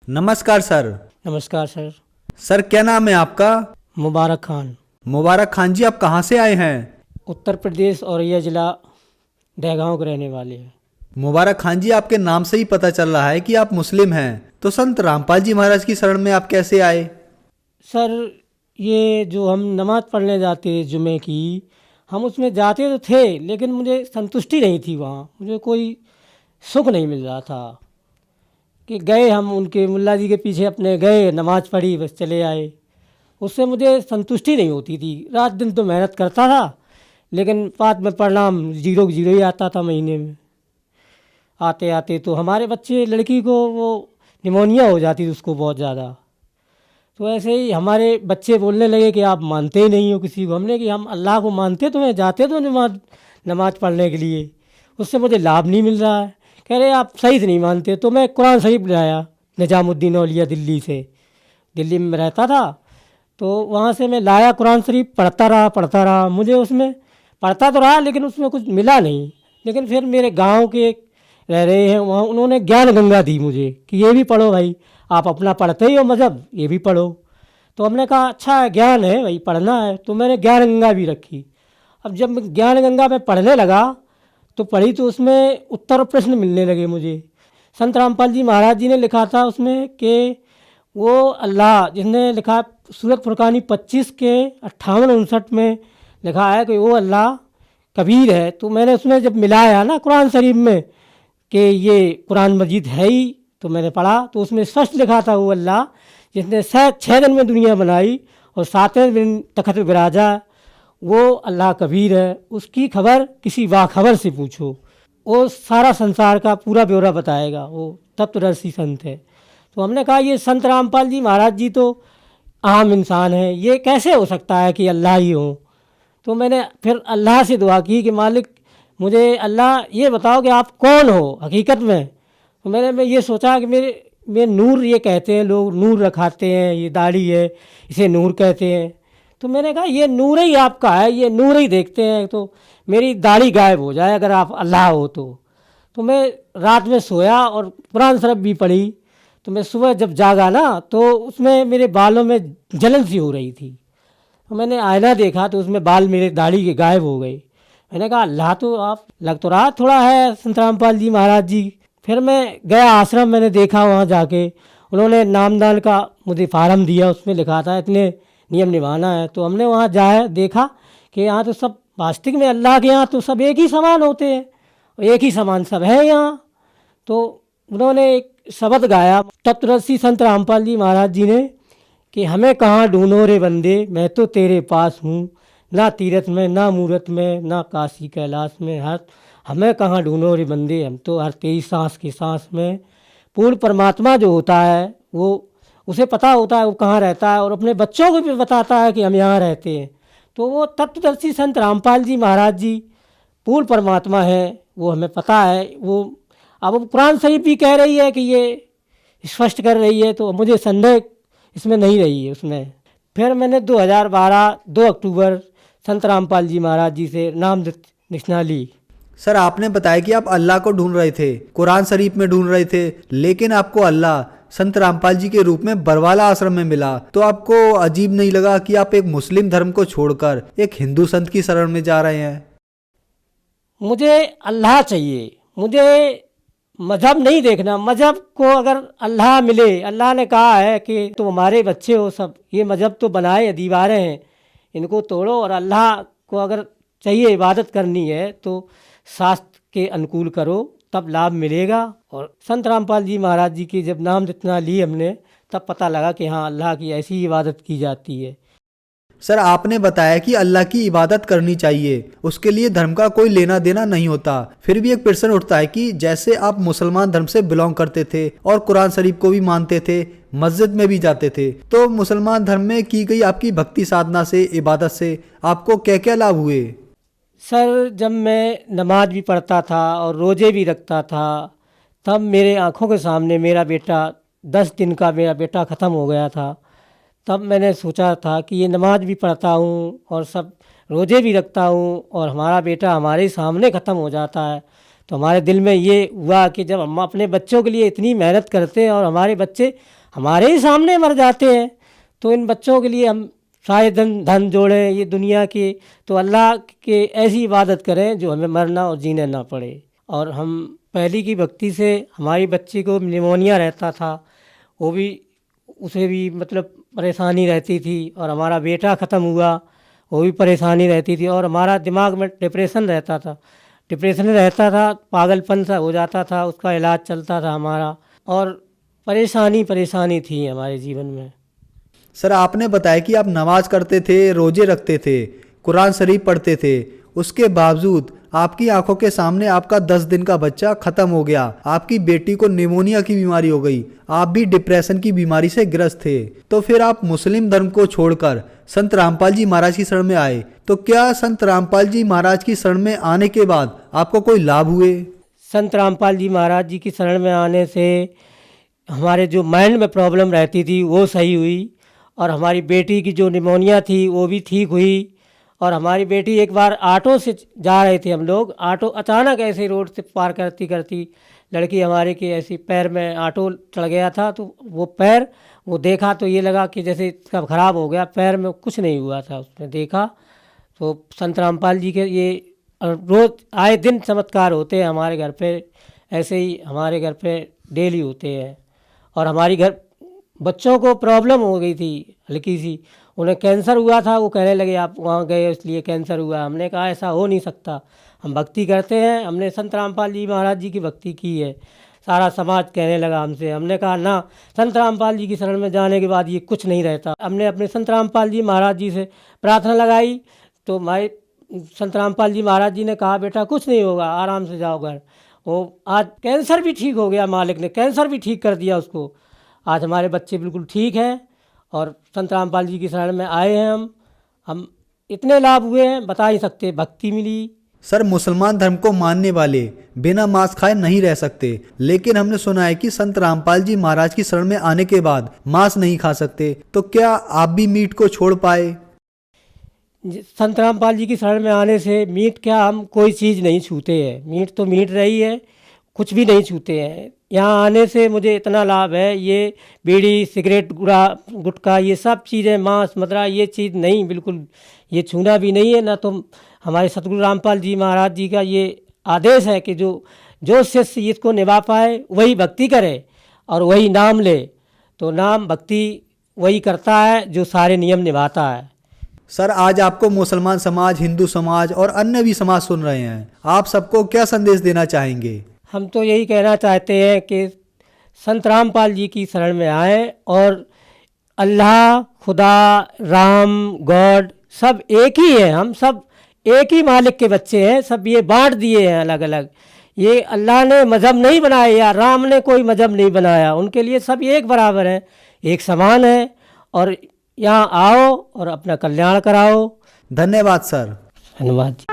नमस्कार सर। नमस्कार sir. Sir क्या नाम है आपका? मुबारक खान। मुबारक खान जी, आप कहाँ से आए हैं? उत्तर प्रदेश औरैया ज़िला दहगांव के रहने वाले हैं। मुबारक खान जी, आपके नाम से ही पता चल रहा है कि आप मुस्लिम हैं। तो संत रामपाल जी महाराज की शरण में आप कैसे आए? सर, ये जो हम नमाज़ पढ़ने जाते जुमे की, हम उसमें जाते तो थे लेकिन मुझे संतुष्टि नहीं थी। वहाँ मुझे कोई सुख नहीं मिल रहा था कि गए हम उनके मुल्ला जी के पीछे अपने गए, नमाज़ पढ़ी, बस चले आए। उससे मुझे संतुष्टि नहीं होती थी। रात दिन तो मेहनत करता था लेकिन बाद में परिणाम जीरो की जीरो ही आता था महीने में। आते आते तो हमारे बच्चे लड़की को वो निमोनिया हो जाती थी उसको बहुत ज़्यादा। तो ऐसे ही हमारे बच्चे बोलने लगे कि आप मानते ही नहीं हो किसी को। हमने कि हम अल्लाह को मानते तो हैं, जाते तो नमाज पढ़ने के लिए, उससे मुझे लाभ नहीं मिल रहा है। कह रहे आप सही से नहीं मानते। तो मैं कुरान शरीफ लाया निजामुद्दीन औलिया दिल्ली से, दिल्ली में रहता था। तो वहाँ से मैं लाया कुरान शरीफ, पढ़ता रहा। मुझे उसमें पढ़ता तो रहा लेकिन उसमें कुछ मिला नहीं। लेकिन फिर मेरे गांव के एक रह रहे हैं वहाँ, उन्होंने ज्ञान गंगा दी मुझे कि ये भी पढ़ो भाई, आप अपना पढ़ते ही हो मज़हब, ये भी पढ़ो। तो हमने कहा अच्छा है, ज्ञान है भाई, पढ़ना है। तो मैंने ज्ञान गंगा भी रखी। अब जब मैं ज्ञान गंगा में पढ़ने लगा तो पढ़ी तो उसमें उत्तर और प्रश्न मिलने लगे मुझे। संत रामपाल जी महाराज जी ने लिखा था उसमें कि वो अल्लाह, जिसने लिखा सूरत फुरकानी 25 के 58-59 में लिखा है कि वो अल्लाह कबीर है। तो मैंने उसमें जब मिलाया ना कुरान शरीफ में कि ये कुरान मजीद है ही, तो मैंने पढ़ा तो उसमें स्पष्ट लिखा था वो अल्लाह जिसने 6 दिन में दुनिया बनाई और 7वें दिन तखत पे विराजा, वो अल्लाह कबीर है। उसकी खबर किसी बाखबर से पूछो, वो सारा संसार का पूरा ब्यौरा बताएगा। वो तत्वदर्शी संत है। तो हमने कहा ये संत रामपाल जी महाराज जी तो आम इंसान है, ये कैसे हो सकता है कि अल्लाह ही हो। तो मैंने फिर अल्लाह से दुआ की कि मालिक मुझे अल्लाह ये बताओ कि आप कौन हो हकीकत में। तो मैं ये सोचा कि मेरे नूर, ये कहते हैं लोग नूर रखाते हैं, ये दाढ़ी है इसे नूर कहते हैं। तो मैंने कहा ये नूर ही आपका है, ये नूर ही देखते हैं। तो मेरी दाढ़ी गायब हो जाए अगर आप अल्लाह हो तो मैं रात में सोया और कुरान शरीफ भी पढ़ी। तो मैं सुबह जब जागा ना तो उसमें मेरे बालों में जलन सी हो रही थी। तो मैंने आईना देखा तो उसमें बाल मेरे दाढ़ी के गायब हो गए। मैंने कहा अल्लाह तो आप लग तो रहा थोड़ा है संत रामपाल जी महाराज जी। फिर मैं गया आश्रम, मैंने देखा वहाँ जाके उन्होंने नामदान का मुझे फार्म दिया, उसमें लिखा था इतने नियम निभाना है। तो हमने वहाँ जाए देखा कि यहाँ तो सब वास्तविक में अल्लाह के यहाँ तो सब एक ही समान होते हैं, एक ही समान सब है यहाँ। तो उन्होंने एक शब्द गाया तत्वदर्शी संत रामपाल जी महाराज जी ने कि हमें कहाँ ढूंढो रे बंदे, मैं तो तेरे पास हूँ, ना तीरथ में ना मूरत में ना काशी कैलाश में, हर हमें कहाँ ढूंढो रे बंदे, हम तो हर तेरी सांस की सांस में। पूर्ण परमात्मा जो होता है वो उसे पता होता है वो कहाँ रहता है और अपने बच्चों को भी बताता है कि हम यहाँ रहते हैं। तो वो तत्वदर्शी संत रामपाल जी महाराज जी पूर्ण परमात्मा है, वो हमें पता है। वो अब कुरान शरीफ भी कह रही है कि ये स्पष्ट कर रही है, तो मुझे संदेह इसमें नहीं रही है उसमें। फिर मैंने 2012 2 अक्टूबर संत रामपाल जी महाराज जी से नाम दक्षिणा ली। सर आपने बताया कि आप अल्लाह को ढूंढ रहे थे, कुरान शरीफ में ढूंढ रहे थे, लेकिन आपको अल्लाह संत रामपाल जी के रूप में बरवाला आश्रम में मिला। तो आपको अजीब नहीं लगा कि आप एक मुस्लिम धर्म को छोड़कर एक हिंदू संत की शरण में जा रहे हैं? मुझे अल्लाह चाहिए, मुझे मज़हब नहीं देखना। मज़हब को अगर अल्लाह मिले, अल्लाह ने कहा है कि तुम हमारे बच्चे हो सब, ये मज़हब तो बनाए दीवारें हैं, इनको तोड़ो। और अल्लाह को अगर चाहिए इबादत करनी है तो शास्त्र के अनुकूल करो, तब लाभ मिलेगा। और संत रामपाल जी महाराज जी की जब नाम जितना ली हमने, तब पता लगा कि हाँ अल्लाह की ऐसी इबादत की जाती है। सर आपने बताया कि अल्लाह की इबादत करनी चाहिए, उसके लिए धर्म का कोई लेना देना नहीं होता। फिर भी एक प्रश्न उठता है कि जैसे आप मुसलमान धर्म से बिलोंग करते थे और कुरान शरीफ को भी मानते थे, मस्जिद में भी जाते थे, तो मुसलमान धर्म में की गई आपकी भक्ति साधना से, इबादत से आपको क्या क्या लाभ हुए? सर, जब मैं नमाज भी पढ़ता था और रोज़े भी रखता था, तब मेरे आँखों के सामने मेरा बेटा 10 दिन का मेरा बेटा ख़त्म हो गया था। तब मैंने सोचा था कि ये नमाज भी पढ़ता हूँ और सब रोज़े भी रखता हूँ और हमारा बेटा हमारे सामने ख़त्म हो जाता है, तो हमारे दिल में ये हुआ कि जब हम अपने बच्चों के लिए इतनी मेहनत करते हैं और हमारे बच्चे हमारे ही सामने मर जाते हैं, तो इन बच्चों के लिए हम सारे धन जोड़ें ये दुनिया के, तो अल्लाह के ऐसी इबादत करें जो हमें मरना और जीना ना पड़े। और हम पहली की भक्ति से हमारी बच्ची को निमोनिया रहता था, वो भी उसे भी मतलब परेशानी रहती थी, और हमारा बेटा ख़त्म हुआ वो भी परेशानी रहती थी, और हमारा दिमाग में डिप्रेशन रहता था, पागलपन सा हो जाता था, उसका इलाज चलता था हमारा, और परेशानी थी हमारे जीवन में। सर आपने बताया कि आप नमाज करते थे, रोजे रखते थे, कुरान शरीफ पढ़ते थे, उसके बावजूद आपकी आंखों के सामने आपका 10 दिन का बच्चा खत्म हो गया, आपकी बेटी को निमोनिया की बीमारी हो गई, आप भी डिप्रेशन की बीमारी से ग्रस्त थे, तो फिर आप मुस्लिम धर्म को छोड़कर संत रामपाल जी महाराज की शरण में आए। तो क्या संत रामपाल जी महाराज की शरण में आने के बाद आपको कोई लाभ हुए? संत रामपाल जी महाराज जी की शरण में आने से हमारे जो माइंड में प्रॉब्लम रहती थी वो सही हुई, और हमारी बेटी की जो निमोनिया थी वो भी ठीक हुई। और हमारी बेटी एक बार ऑटो से जा रहे थे हम लोग, ऑटो अचानक ऐसे रोड से पार करती करती लड़की हमारे के ऐसी पैर में ऑटो चढ़ गया था, तो वो पैर वो देखा तो ये लगा कि जैसे इसका ख़राब हो गया, पैर में कुछ नहीं हुआ था। उसने देखा तो संत रामपाल जी के ये रोज़ आए दिन चमत्कार होते हैं हमारे घर पे, ऐसे ही हमारे घर पे डेली होते हैं। और हमारी घर बच्चों को प्रॉब्लम हो गई थी हल्की सी, उन्हें कैंसर हुआ था, वो कहने लगे आप वहाँ गए इसलिए कैंसर हुआ। हमने कहा ऐसा हो नहीं सकता, हम भक्ति करते हैं, हमने संत रामपाल जी महाराज जी की भक्ति की है। सारा समाज कहने लगा हमसे, हमने कहा ना, संत रामपाल जी की शरण में जाने के बाद ये कुछ नहीं रहता। हमने अपने संत रामपाल जी महाराज जी से प्रार्थना लगाई, तो हमारे संत रामपाल जी महाराज जी ने कहा बेटा कुछ नहीं होगा, आराम से जाओ घर। वो आज कैंसर भी ठीक हो गया, मालिक ने कैंसर भी ठीक कर दिया उसको। आज हमारे बच्चे बिल्कुल ठीक हैं, और संत रामपाल जी की शरण में आए हैं हम इतने लाभ हुए हैं बता ही सकते, भक्ति मिली। सर मुसलमान धर्म को मानने वाले बिना मांस खाए नहीं रह सकते, लेकिन हमने सुना है कि संत रामपाल जी महाराज की शरण में आने के बाद मांस नहीं खा सकते, तो क्या आप भी मीट को छोड़ पाए? संत रामपाल जी की शरण में आने से मीट क्या, हम कोई चीज़ नहीं छूते हैं, मीट तो मीट रही है, कुछ भी नहीं छूते हैं। यहाँ आने से मुझे इतना लाभ है, ये बीड़ी सिगरेट गुटखा ये सब चीज़ें, मांस मदिरा ये चीज़ नहीं, बिल्कुल ये छूना भी नहीं है। ना तो हमारे सतगुरु रामपाल जी महाराज जी का ये आदेश है कि जो शिष्य इसको निभा पाए वही भक्ति करे और वही नाम ले। तो नाम भक्ति वही करता है जो सारे नियम निभाता है। सर आज आपको मुसलमान समाज, हिंदू समाज और अन्य भी समाज सुन रहे हैं, आप सबको क्या संदेश देना चाहेंगे? हम तो यही कहना चाहते हैं कि संत रामपाल जी की शरण में आए, और अल्लाह, खुदा, राम, गॉड सब एक ही है, हम सब एक ही मालिक के बच्चे हैं, सब ये बांट दिए हैं अलग अलग। ये अल्लाह ने मज़हब नहीं बनाए या राम ने कोई मज़हब नहीं बनाया, उनके लिए सब एक बराबर हैं, एक समान है। और यहाँ आओ और अपना कल्याण कराओ। धन्यवाद सर। धन्यवाद।